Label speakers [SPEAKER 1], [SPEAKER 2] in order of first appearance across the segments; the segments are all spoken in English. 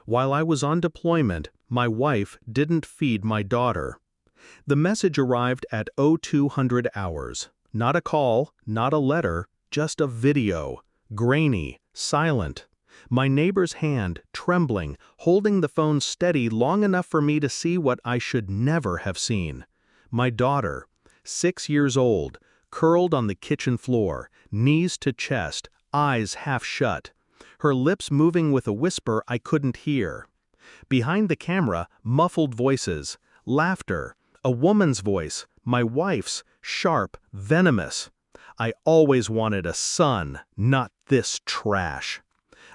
[SPEAKER 1] While I was on deployment, my wife didn't feed my daughter. The message arrived at 0200 hours. Not a call, not a letter, just a video. Grainy, silent. My neighbor's hand, trembling, holding the phone steady long enough for me to see what I should never have seen. My daughter, 6 years old, curled on the kitchen floor, knees to chest, eyes half shut. Her lips moving with a whisper I couldn't hear. Behind the camera, muffled voices, laughter, a woman's voice, my wife's, sharp, venomous. I always wanted a son, not this trash.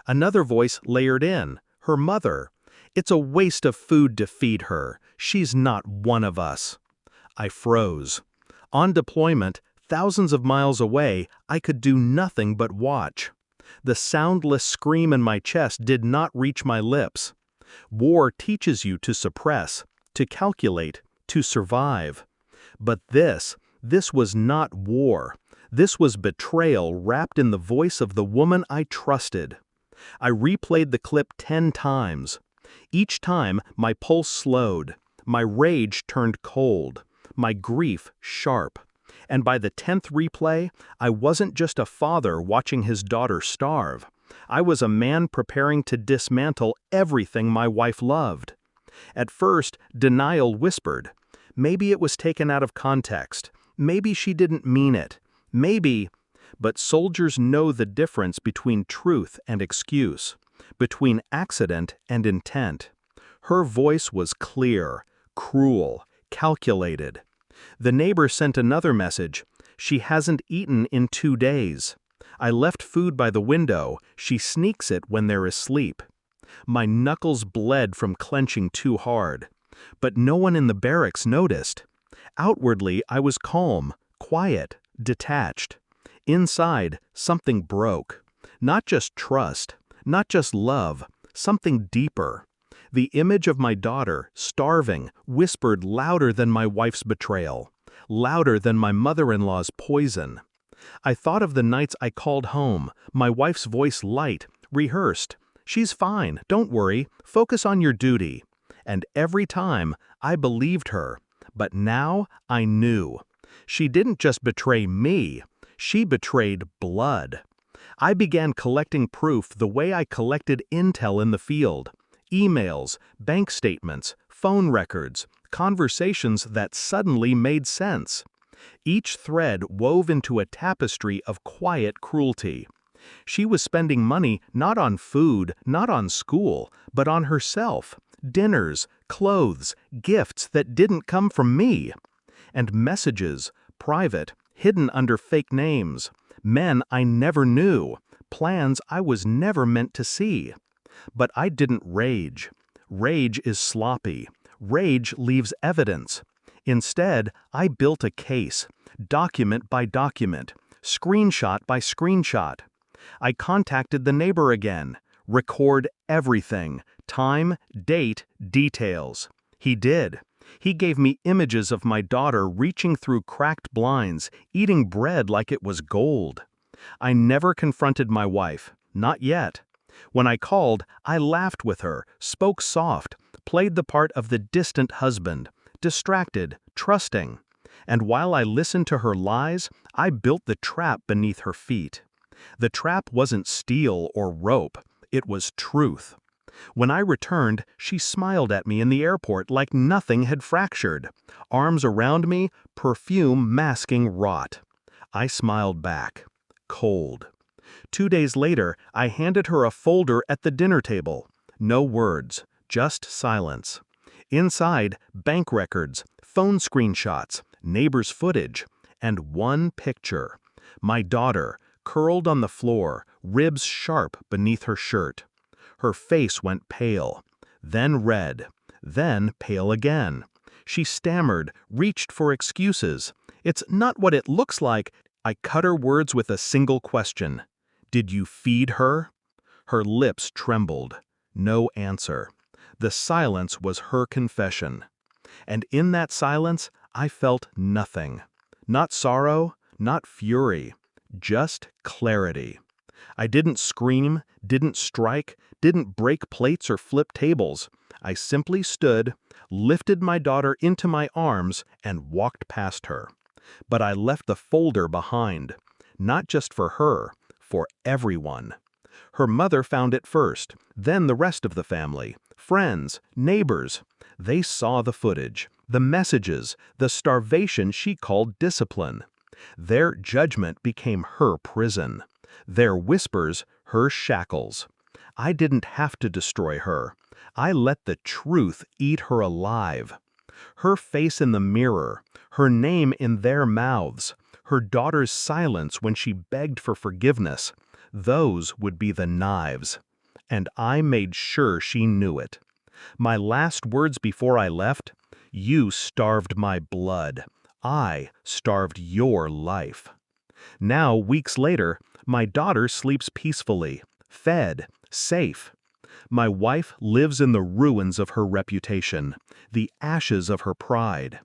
[SPEAKER 1] Another voice layered in, her mother. It's a waste of food to feed her. She's not one of us. I froze. On deployment, thousands of miles away, I could do nothing but watch. The soundless scream in my chest did not reach my lips. War teaches you to suppress, to calculate, to survive. But this was not war. This was betrayal wrapped in the voice of the woman I trusted. I replayed the clip 10 times. Each time, my pulse slowed, my rage turned cold, my grief sharp. And by the 10th replay, I wasn't just a father watching his daughter starve. I was a man preparing to dismantle everything my wife loved. At first, denial whispered. Maybe it was taken out of context. Maybe she didn't mean it. Maybe. But soldiers know the difference between truth and excuse, between accident and intent. Her voice was clear, cruel, calculated. The neighbor sent another message. She hasn't eaten in 2 days. I left food by the window. She sneaks it when they're asleep. My knuckles bled from clenching too hard. But no one in the barracks noticed. Outwardly, I was calm, quiet, detached. Inside, something broke. Not just trust, not just love, something deeper. The image of my daughter, starving, whispered louder than my wife's betrayal, louder than my mother-in-law's poison. I thought of the nights I called home, my wife's voice light, rehearsed. She's fine, don't worry, focus on your duty. And every time, I believed her. But now, I knew. She didn't just betray me, she betrayed blood. I began collecting proof the way I collected intel in the field. Emails, bank statements, phone records, conversations that suddenly made sense. Each thread wove into a tapestry of quiet cruelty. She was spending money not on food, not on school, but on herself. Dinners, clothes, gifts that didn't come from me. And messages, private, hidden under fake names. Men I never knew. Plans I was never meant to see. But I didn't rage. Rage is sloppy. Rage leaves evidence. Instead, I built a case, document by document, screenshot by screenshot. I contacted the neighbor again. Record everything, time, date, details. He did. He gave me images of my daughter reaching through cracked blinds, eating bread like it was gold. I never confronted my wife, not yet. When I called, I laughed with her, spoke soft, played the part of the distant husband, distracted, trusting. And while I listened to her lies, I built the trap beneath her feet. The trap wasn't steel or rope, it was truth. When I returned, she smiled at me in the airport like nothing had fractured. Arms around me, perfume masking rot. I smiled back, cold. 2 days later, I handed her a folder at the dinner table. No words, just silence. Inside, bank records, phone screenshots, neighbors' footage, and one picture. My daughter, curled on the floor, ribs sharp beneath her shirt. Her face went pale, then red, then pale again. She stammered, reached for excuses. It's not what it looks like. I cut her words with a single question. Did you feed her? Her lips trembled. No answer. The silence was her confession. And in that silence, I felt nothing. Not sorrow, not fury, just clarity. I didn't scream, didn't strike, didn't break plates or flip tables. I simply stood, lifted my daughter into my arms, and walked past her. But I left the folder behind, not just for her, for everyone. Her mother found it first, then the rest of the family, friends, neighbors. They saw the footage, the messages, the starvation she called discipline. Their judgment became her prison. Their whispers, her shackles. I didn't have to destroy her. I let the truth eat her alive. Her face in the mirror, her name in their mouths, her daughter's silence when she begged for forgiveness, those would be the knives. And I made sure she knew it. My last words before I left, "You starved my blood. I starved your life." Now, weeks later, my daughter sleeps peacefully, fed, safe. My wife lives in the ruins of her reputation, the ashes of her pride.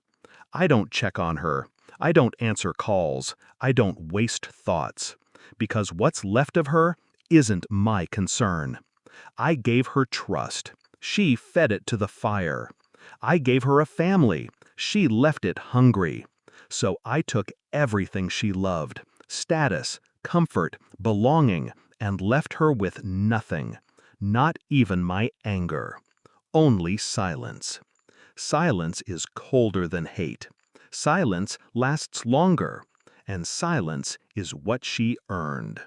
[SPEAKER 1] I don't check on her. I don't answer calls. I don't waste thoughts. Because what's left of her isn't my concern. I gave her trust. She fed it to the fire. I gave her a family. She left it hungry. So I took everything she loved, status, comfort, belonging, and left her with nothing. Not even my anger. Only silence. Silence is colder than hate. Silence lasts longer. And silence is what she earned.